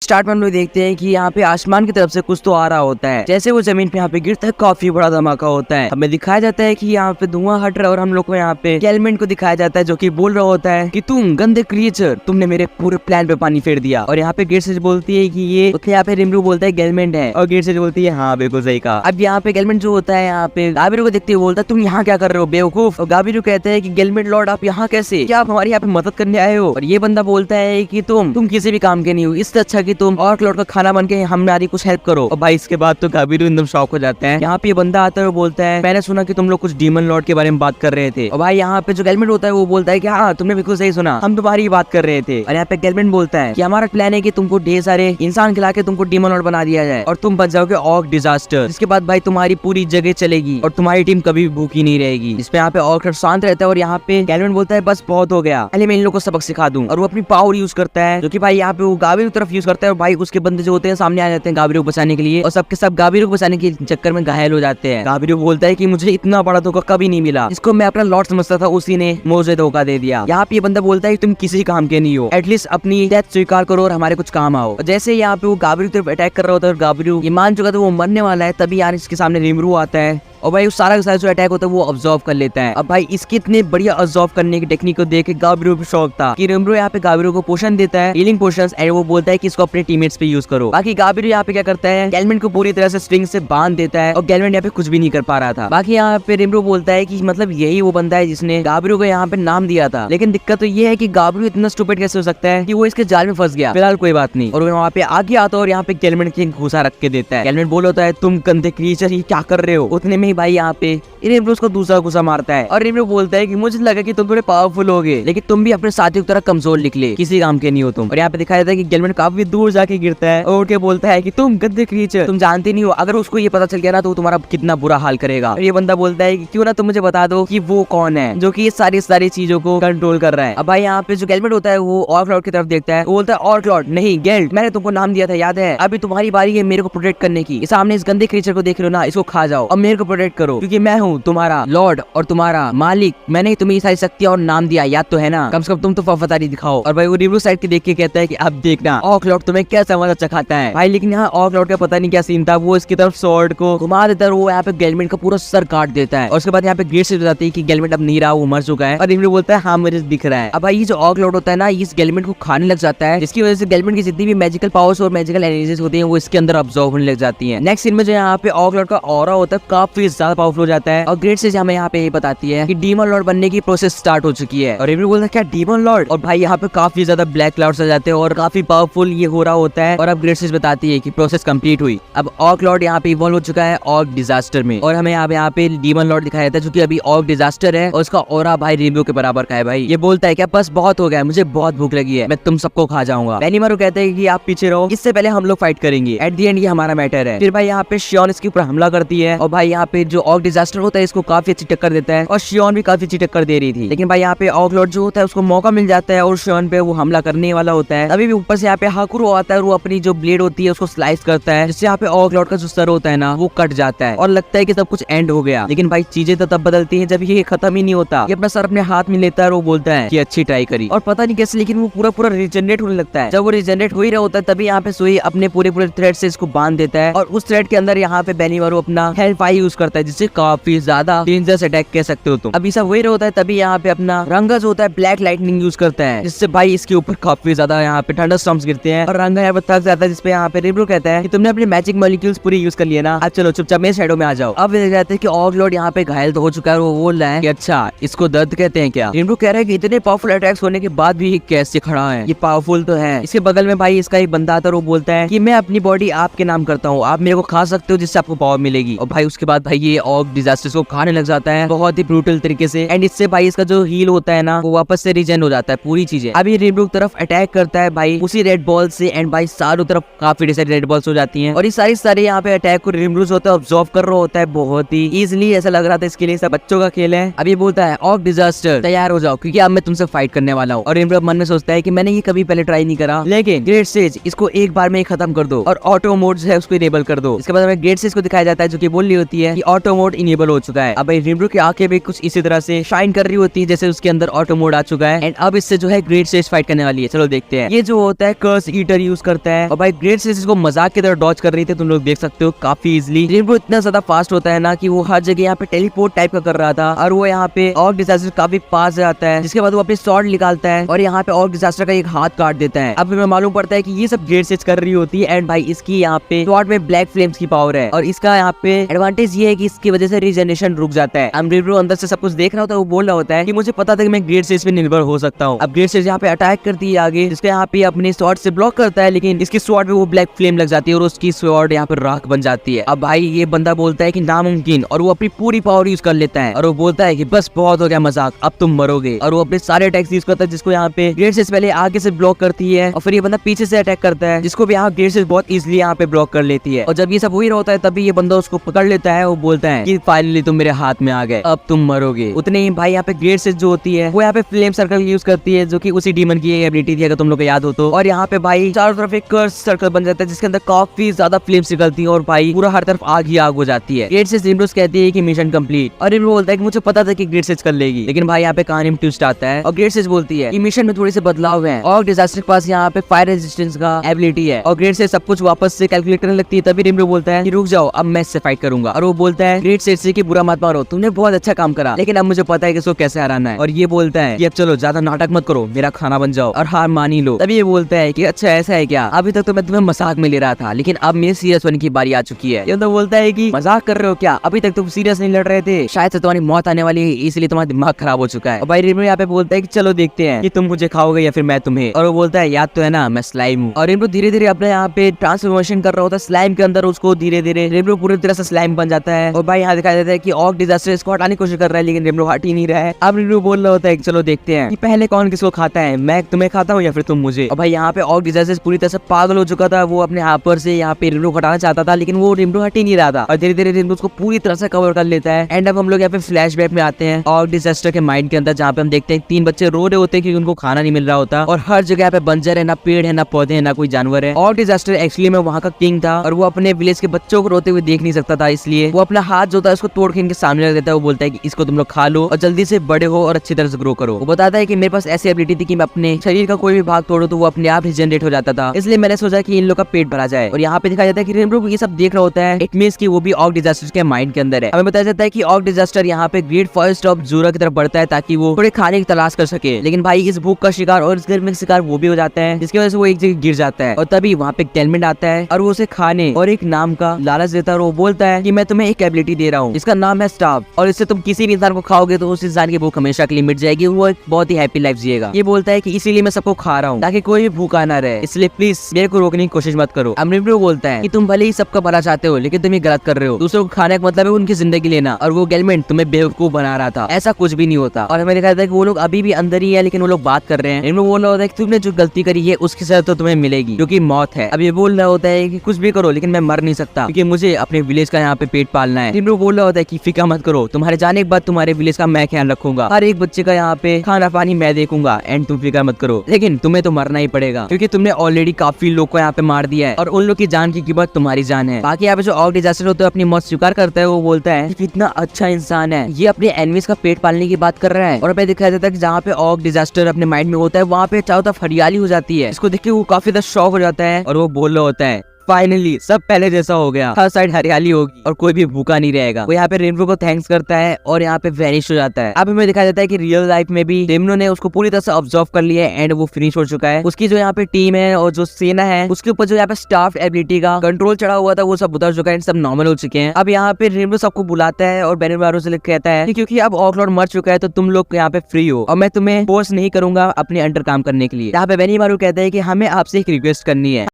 Start में हम लोग देखते हैं कि यहाँ पे आसमान की तरफ से कुछ तो आ रहा होता है। जैसे वो जमीन पे यहाँ पे गिरता है काफी बड़ा धमाका होता है। हमें दिखाया जाता है कि यहाँ पे धुआं हट रहा है और हम लोग को यहाँ पे गेलमेंट को दिखाया जाता है जो कि बोल रहा होता है कि तुम गंदे क्रिएचर, तुमने मेरे पूरे प्लान पे पानी फेर दिया। और यहाँ पे गेटसेज बोलती है कि ये उसके यहाँ पे रिमरू बोलता है गेलमेंट है और गेटसेज बोलती है हाँ बिल्कुल सही कहा। अब यहाँ पे गेलमेंट जो होता है यहाँ पे गाबिरो को देखते हुए बोलता है तुम यहाँ क्या कर रहे हो बेवकूफ। और गाबिरो कहते हैं कि गेलमेंट लॉर्ड आप यहाँ कैसे, क्या आप हमारी यहाँ पे मदद करने आए हो। और ये बंदा बोलता है कि तुम किसी भी काम के नहीं हो, इससे अच्छा कि तुम ऑर्क लॉर्ड का खाना बन के हमारी कुछ हेल्प करो। और भाई इसके बाद तो गाबिरो एकदम शॉक हो जाता है। यहाँ पे ये बंदा आता है और बोलता है मैंने सुना कि तुम लोग कुछ डीमन लॉर्ड के बारे में बात कर रहे थे। और भाई यहाँ पे जो गेलमेंट होता है वो बोलता है कि हाँ तुमने बिल्कुल सही सुना, हम तुम्हारी बात कर रहे थे। और यहाँ पे गेलमेंट बोलता है कि हमारा प्लान है कि तुमको ढेर सारे इंसान खिला के तुमको डीमन लॉर्ड बना दिया जाए और तुम बच जाओगे ऑर्क डिजास्टर। इसके बाद भाई तुम्हारी पूरी जगह चलेगी और तुम्हारी टीम कभी भी भूखी नहीं रहेगी। इसमें यहाँ पे ऑर्क शांत रहता है और यहाँ पे गेलमेंट बोलता है बस बहुत हो गया, पहले मैं इन लोगों को सबक सिखा दूं। और वो अपनी पावर यूज करता है जो कि भाई यहाँ पे वो गाबिरो की तरफ यूज करता है और भाई उसके बंदे जो होते हैं सामने आ जाते हैं गाबिरो को बचाने के लिए और सबके सब गाबिरो को बचाने के चक्कर में घायल हो जाते हैं। गाबिरो बोलता है कि मुझे इतना बड़ा धोखा कभी नहीं मिला, इसको मैं अपना लॉर्ड समझता था, उसी ने मुझे धोखा दे दिया। यहाँ पे ये बंदा बोलता है कि तुम किसी काम के नहीं हो, एटलीस्ट अपनी डेथ स्वीकार करो और हमारे कुछ काम आओ। जैसे यहाँ पे वो गाबिरो की तरफ अटैक कर रहा होता है और गाबिरो ये मान चुका था वो मरने वाला है, तभी यार इसके सामने रिमरू आता है और भाई उस सारा का सारा जो अटैक होता है वो ऑब्जर्व कर लेता है। अब भाई इसके इतने बढ़िया ऑब्जर्व करने की टेक्निक को देख के गाबिरो भी शौक था कि रिमरू यहाँ पे गाबिरो को पोशन देता है, हीलिंग पोशंस, एंड वो बोलता है कि इसको अपने टीममेट्स पे यूज करो। बाकी गाबिरो यहाँ पे क्या करता है गेलमेंट को पूरी तरह से स्ट्रिंग से बांध देता है और गेलमेंट यहाँ पे कुछ भी नहीं कर पा रहा था। बाकी यहाँ पे रिमरू बोलता है कि मतलब यही वो बंदा है जिसने गाबिरो को यहाँ पे नाम दिया था, लेकिन दिक्कत तो ये है कि गाबिरो इतना स्टूपिड कैसे हो सकता है कि वो इसके जाल में फंस गया। फिलहाल कोई बात नहीं। और वहाँ पे आगे आता है और यहाँ पे गेलमेंट की घूसा रख के देता है। गेलमेंट बोलता है तुम गंदे क्रीचर ये क्या कर रहे हो। उतने में ही भाई यहाँ पे रिमरू उसको दूसरा गुस्सा मारता है और रिमरू बोलता है कि मुझे लगा कि तुम थोड़े पावरफुल होगे, लेकिन तुम भी अपने साथियों की तरह कमजोर निकले, किसी काम के नहीं हो तुम। और यहाँ पे दिखाया जाता है कि गेलमेंट काफी दूर जाके गिरता है और उठ के बोलता है कि तुम गंदे क्रीचर, तुम जानते नहीं हो, अगर उसको ये पता चल गया ना तो तुम्हारा कितना बुरा हाल करेगा। और ये बंदा बोलता है कि क्यों ना तुम मुझे बता दो कि वो कौन है जो कि ये सारी चीजों को कंट्रोल कर रहा है। अब भाई यहाँ पे जो गेलमेंट होता है वो ऑर्क लॉर्ड की तरफ देखता है, वो बोलता है ऑर्क लॉर्ड नहीं गेल्ट, मैंने तुमको नाम दिया था याद है, अभी तुम्हारी बारी है मेरे को प्रोटेक्ट करने की। सामने इस गंदे क्रीचर को देख लो ना, इसको खा जाओ और मेरे को प्रोटेक्ट करो क्योंकि मैं हूँ तुम्हारा लॉर्ड और तुम्हारा मालिक, मैंने तुम्हें ये सारी शक्तियां और नाम दिया, याद तो है ना, कम से कम तुम तो वफादारी दिखाओ। और भाई वो रिमरू साइड के देख के कहता है कि अब देखना ऑर्क लॉर्ड तुम्हें कैसा मजा चखाता है भाई। लेकिन यहाँ ऑर्क लॉर्ड का पता नहीं क्या सीन था, वो इसकी तरफ स्वॉर्ड को घुमा देता है, वो यहाँ पे गेलमेंट का पूरा सर काट देता है। और उसके बाद यहाँ पे गेट से बताती है कि गेलमेंट अब नहीं रहा, वो मर चुका है। और रिमरू बोलता है हाँ मुझे दिख रहा है। अब भाई ये जो ऑर्क लॉर्ड होता है ना इस गेलमेंट को खाने लग जाता है, जिसकी वजह से गेलमेंट की जितनी भी मैजिकल पावर्स और मैजिकल एनर्जीज होती है वो इसके अंदर अब्सॉर्ब होने लग जाती है। नेक्स्ट सीन में जो यहाँ पे ऑर्क लॉर्ड का ऑरा होता है काफी ज्यादा पावरफुल हो जाता है और ग्रेट से हमें यहाँ पे ये बताती है कि डीमन लॉर्ड बनने की प्रोसेस स्टार्ट हो चुकी है। और रिमरू बोलता है क्या डीमन लॉर्ड। और भाई यहाँ पे काफी ज्यादा ब्लैक क्लाउड्स आ जाते हैं और काफी पावरफुल ये हो रहा होता है। और अब ग्रेट से बताती है कि प्रोसेस कंप्लीट हुई, अब ऑर्क लॉर्ड यहाँ पे इवॉल्व हो चुका है ऑर्क डिजास्टर में। और हमें यहाँ पे डीमन लॉर्ड दिखाया जाता है जो कि अभी ऑर्क डिजास्टर है और उसका ऑरा भाई रिमरू के बराबर का है। भाई ये बोलता है क्या बस बहुत हो गया, मुझे बहुत भूख लगी है, मैं तुम सबको खा जाऊंगा। बेनीमारू कहते हैं कि आप पीछे रहो, इससे पहले हम लोग फाइट करेंगे, एट द एंड ये हमारा मैटर है। फिर भाई यहाँ पे शियोन इसके ऊपर हमला करती है और भाई यहाँ पे जो ऑर्क डिजास्टर होता है इसको काफी अच्छी टक्कर देता है और शियोन भी काफी अच्छी टक्कर दे रही थी। लेकिन भाई यहाँ पे ऑर्क लॉर्ड जो होता है उसको मौका मिल जाता है और शियोन पे वो हमला करने वाला होता है। तभी भी ऊपर से यहाँ पे हाकुरो आता है और वो अपनी जो ब्लेड होती है उसको स्लाइस करता है, जिससे यहाँ पे ऑर्क लॉर्ड का जो सर होता है ना वो कट जाता है और लगता है कि सब कुछ एंड हो गया। लेकिन भाई चीजें तो तब बदलती है जब ये खत्म ही नहीं होता। ये अपना सर अपने हाथ में लेता है और वो बोलता है कि अच्छी ट्राई करी। और पता नहीं कैसे लेकिन वो पूरा रिजनरेट होने लगता है। जब वो रिजनरेट हो ही रहा होता है तभी यहाँ पे सुई अपने पूरे थ्रेड से इसको बांध देता है और उस थ्रेड के अंदर यहाँ पे बेनीमारू अपना हेल्फाई यूज करता है, जिससे काफी ज्यादा डेंजरस अटैक कह सकते हो तुम। अभी सब वही होता है तभी यहाँ पे अपना रंगा जो होता है ब्लैक लाइटनिंग यूज करता है, जिससे भाई इसके ऊपर काफी ज्यादा यहाँ पे थंडरस्टॉर्म्स गिरते हैं और रंगा यहाँ पे थक जाता है, जिसपे यहाँ पे रिमरू कहता है कि तुमने अपने मैजिक मॉलिक्यूल्स पूरी यूज कर लिए ना, अब चलो चुपचाप मेरे शैडो में आ जाओ। अब देख जाते हैं कि ऑर्क लॉर्ड यहाँ पे घायल तो हो चुका है, वो बोल रहा है कि अच्छा इसको दर्द कहते हैं क्या। रिमरू कह रहा है कि इतने पावरफुल अटैक्स होने के बाद भी ये कैसे खड़ा है, ये पावरफुल तो है। इसके बगल में भाई इसका एक बंदा आता है, वो बोलता है कि मैं अपनी बॉडी आपके नाम करता हूँ, आप मेरे को खा सकते हो जिससे आपको पावर मिलेगी। और भाई उसके बाद भाई ये ऑर्क डिजास्टर को खाने लग जाता है बहुत ही ब्रूटल तरीके से एंड इससे भाई इसका जो हील होता है ना वो वापस से रीजन हो जाता है पूरी चीजें। अभी रिमरू की तरफ अटैक करता है भाई उसी रेड बॉल से एंड भाई चारों तरफ काफी सारी रेड बॉल्स हो जाती हैं और ये सारी यहाँ पे अटैक को रिमरू होता है ऑब्जर्व कर रहा होता है बहुत ही इजिली। ऐसा लग रहा था इसके लिए सब बच्चों का खेल है। अभी बोलता है ऑर्क डिजास्टर तैयार हो जाओ क्योंकि अब मैं तुमसे फाइट करने वाला हूँ। और रिमरू मन में सोचता है कि मैंने ये कभी पहले ट्राई नहीं करा, लेकिन ग्रेट सेज इसको एक बार में खत्म कर दो और ऑटो मोड है उसको इनेबल कर दो। इसके बाद हमें ग्रेट सेज को दिखाया जाता है जो कि बोल रही होती है कि ऑटो मोड इनेबल हो चुका है। अब भाई रेनबो की आंखें भी कुछ इसी तरह से शाइन कर रही होती है जैसे उसके अंदर ऑटो मोड आ चुका है। एंड अब इससे जो है ग्रेट स्टेज फाइट करने वाली है। चलो देखते हैं। ये जो होता है कर्स ईटर यूज करता है और भाई ग्रेट स्टेज को मजाक की तरह डॉज कर रही थी, तुम लोग देख सकते हो काफी इजीली। रेनबो इतना ज्यादा फास्ट होता है ना कि वो हर जगह यहाँ पे टेलीपोर्ट टाइप का कर रहा था और वो यहाँ पे ऑग डिजास्टर काफी पास आता है, जिसके बाद वो अपने स्वॉर्ड निकालता है और यहाँ पे ऑग डिजास्टर का एक हाथ काट देता है। अब हमें मालूम पड़ता है कि ये सब ग्रेट स्टेज कर रही होती है। एंड भाई इसकी यहाँ पे स्वॉर्ड में ब्लैक फ्लेम्स की पावर है और इसका यहाँ पे एडवांटेज ये है कि इसकी वजह से रीजनरेशन रुक जाता है। रेनबो अंदर से सब कुछ देख रहा होता है, वो बोल रहा होता है कि मुझे पता था कि मैं ग्रेट स्टेज पे निर्भर हो सकता हूँ। अब ग्रेट स्टेज यहाँ पे अटैक करती है आगे, जिसके यहाँ पे अपने स्वॉर्ड से ब्लॉक करता है, लेकिन इसकी स्वॉर्ड पे वो ब्लैक फ्लेम लग जाती है और उसकी स्वॉर्ड यहाँ पे राख बन जाती है। अब भाई ये बंदा बोलता है कि नामुमकिन, और वो अपनी पूरी पावर यूज कर लेता है और वो बोलता है कि बस बहुत हो गया मजाक, अब तुम मरोगे। और वो अपने सारे अटैक्स यूज करता है, जिसको यहाँ पे ग्रेट स्टेज पहले आगे से ब्लॉक करती है और फिर ये बंदा पीछे से अटैक करता है, जिसको भी यहाँ ग्रेट स्टेज बहुत इजीली यहाँ पे ब्लॉक कर लेती है। और जब ये सब हो ही रहा होता है तभी ये बंदा उसको पकड़ लेता है। वो बोलता है कि फाइनली तुम मेरे हाथ में आ गए, अब तुम मरोगे। उतने ही भाई यहाँ पे ग्रेट स्टेज जो होती है वो यहाँ पे फ्लेम सर्कल यूज करती है, जो कि उसी डीमन की एबिलिटी थी अगर तुम लोग को याद हो तो। और यहाँ पे भाई चारों तरफ एक कर्स सर्कल बन जाता है जिसके अंदर काफी ज्यादा फ्लेम्स निकलती है और भाई पूरा हर तरफ आग ही आग हो जाती है। ग्रेट स्टेज रेनबो कहती है कि मिशन कंप्लीट, और रेनबो बोलता है कि मुझे पता था कि ग्रेट स्टेज कर लेगी, लेकिन भाई यहाँ पे कहानी में ट्विस्ट आता है और ग्रेट स्टेज बोलती है कि मिशन में थोड़ी से बदलाव है और डिजास्टर के पास यहाँ पे फायर रेजिस्टेंस का एबिलिटी है। और ग्रेट स्टेज सब कुछ वापस से कैलकुलेट करने लगती है। तभी रेनबो बोलता है कि रुक जाओ, अब मैं इससे फाइट करूंगा। और वो बोलता है ग्रेट स्टेज से कि बुरा मत मारो, तुमने बहुत अच्छा काम करा, लेकिन अब मुझे पता है कि इसको कैसे हराना है। और ये बोलता है कि अब चलो ज्यादा नाटक मत करो, मेरा खाना बन जाओ और हार मान ही लो। तभी ये बोलता है कि अच्छा ऐसा है क्या, अभी तक तो मैं तुम्हें मजाक में ले रहा था, लेकिन अब मेरे सीरियस होने की बारी आ चुकी है। ये तो बोलता है कि मजाक कर रहे हो क्या, अभी तक तुम सीरियस नहीं लड़ रहे थे, शायद से तुम्हारी मौत आने वाली है, इसलिए तुम्हारा दिमाग खराब हो चुका है। और भाई रेनबो यहाँ पे बोलता है कि चलो देखते हैं कि तुम मुझे खाओगे या फिर मैं तुम्हें। और वो बोलता है याद तो है ना, मैं स्लाइम हूँ। और रेनबो धीरे धीरे अपने यहाँ पे ट्रांसफॉर्मेशन कर रहा होता है स्लाइम के अंदर, उसको धीरे धीरे रेनबो पूरी तरह से स्लाइम बन जाता है। और भाई यहाँ दिखाई देता है कि ऑग डिजास्टर इसको हटाने की कोशिश कर रहा है, लेकिन रेनबो हट ही नहीं रहा है। अब रेनबो बोल रहा होता है कि चलो देखते हैं कि पहले कौन किसको खाता है, मैं तुम्हें खाता हूँ या फिर तुम मुझे। और भाई यहाँ पे ऑग डिजास्टर पूरी तरह से पागल हो चुका था, वो अपने हाथ पर से यहाँ पे रेनबो हटाना चाहता था, लेकिन वो रेनबो हट ही नहीं रहा था। और धीरे धीरे रेनबो उसको पूरी तरह से कवर कर लेता है। एंड अब हम लोग यहाँ पे फ्लैशबैक में आते हैं ऑग डिजास्टर के माइंड के अंदर, जहाँ पे हम देखते हैं 3 बच्चे रो रहे होते हैं क्योंकि उनको खाना नहीं मिल रहा होता और हर जगह यहाँ पे बंजर है, ना पेड़ है, ना पौधे है, ना कोई जानवर है। ऑग डिजास्टर एक्चुअली में वहाँ का किंग था और वो अपने विलेज के बच्चों को रोते हुए देख नहीं सकता था, इसलिए वो अपना हाथ जो था उसको तोड़ के इनके सामने रख देता है। वो बोलता है कि इसको तुम लोग खा लो और जल्दी से बड़े हो और अच्छी तरह से ग्रो करो। वो बताता है कि मेरे पास ऐसी एबिलिटी थी कि मैं अपने शरीर का कोई भी भाग तोड़ो तो वो अपने आप रिजनरेट हो जाता था, इसलिए मैंने सोचा कि इन लोग का पेट भरा जाए। और यहाँ पे दिखाया जाता है कि रेनबो ये सब देख रहा होता है, इट मींस कि वो भी ऑग डिजास्टर के माइंड के अंदर है। हमें बताया जाता है कि ऑग डिजास्टर यहाँ पे ग्रेट फॉरेस्ट ऑफ जूरा की तरफ बढ़ता है ताकि वो थोड़े खाने की तलाश कर सके, लेकिन भाई इस भूख का शिकार और इस गर्मी का शिकार वो भी हो जाता है, जिसकी वजह से वो एक जगह गिर जाता है। और तभी वहाँ पे टेलमेंट आता है और वो उसे खाने और एक नाम का लालच देता है और वो बोलता है कि मैं तुम्हें एक एबिलिटी दे रहा हूँ, इसका नाम है स्टार्व, और इससे तुम किसी भी इंसान को खाओगे तो उस इंसान की भूख हमेशा के लिए मिट जाएगी, वो एक बहुत ही हैप्पी लाइफ जिएगा। ये बोलता है कि इसीलिए मैं सबको खा रहा हूँ ताकि कोई भी भूखा ना रहे, इसलिए प्लीज मेरे को रोकने की कोशिश मत करो। रेनबो बोलता है कि तुम भले ही सबका भला चाहते हो, लेकिन तुम ये गलत कर रहे हो, दूसरों को खाने का मतलब है उनकी जिंदगी लेना, और वो गेलमेंट तुम्हें बेवकूफ बना रहा था, ऐसा कुछ भी नहीं होता। और हमें दिखाया था कि वो लोग अभी भी अंदर ही है, लेकिन वो लोग बात कर रहे हैं। रेनबो बोल रहा होता है कि तुमने जो गलती करी है उसकी सजा तो तुम्हें मिलेगी, जो कि मौत है। अब ये बोल रहा होता है कि कुछ भी करो लेकिन मैं मर नहीं सकता क्योंकि मुझे अपने विलेज का यहाँ पे पेट पालना है। रेनबो बोल रहा होता है कि फिक्र मत करो, तुम्हारे जाने के बाद तुम्हारे विलेज का मैं ख्याल रखूंगा, हर एक बच्चे का यहाँ पे खाना पानी मैं देखूंगा, एंड तुम फिक्र मत करो, लेकिन तुम्हें तो मरना ही पड़ेगा क्योंकि तुमने ऑलरेडी काफी लोग को यहाँ पे मार दिया है और उन लोग की जान की कीमत तुम्हारी जान है। बाकी यहाँ पे जो ऑग डिजास्टर होता है अपनी मौत स्वीकार करता है, वो बोलता है कि कितना अच्छा इंसान है, ये अपने एनिमीज का पेट पालने की बात कर रहा है। और हमें दिखाया जाता है कि जहाँ पे ऑग डिजास्टर अपने माइंड में होता है वहाँ पे चारों तरफ हरियाली हो जाती है, इसको देख के वो काफी ज्यादा शॉक हो जाता है और वो बोल रहा होता है फाइनली सब पहले जैसा हो गया, हर साइड हरियाली होगी और कोई भी भूखा नहीं रहेगा। वो यहाँ पे रेनबो को थैंक्स करता है और यहाँ पे वैनिश हो जाता है। अब हमें दिखाया जाता है कि रियल लाइफ में भी रेमनो ने उसको पूरी तरह से ऑब्जर्व कर लिया है एंड वो फिनिश हो चुका है। उसकी जो यहाँ पे टीम है और जो सेना है उसके ऊपर जो यहाँ पे स्टाफ एबिलिटी का कंट्रोल चढ़ा हुआ था वो सब उतर चुका है, सब नॉर्मल हो चुके हैं। अब यहाँ पे रेनबो सबको बुलाता है और बेनिमारू से कहता है कि क्योंकि अब ऑकलॉर्ड मर चुका है तो तुम लोग यहाँ पे फ्री हो और मैं तुम्हें फोर्स नहीं करूंगा अपने अंडर काम करने के लिए। यहाँ पे बेनिमारू कहता है कि हमें आपसे एक रिक्वेस्ट करनी है,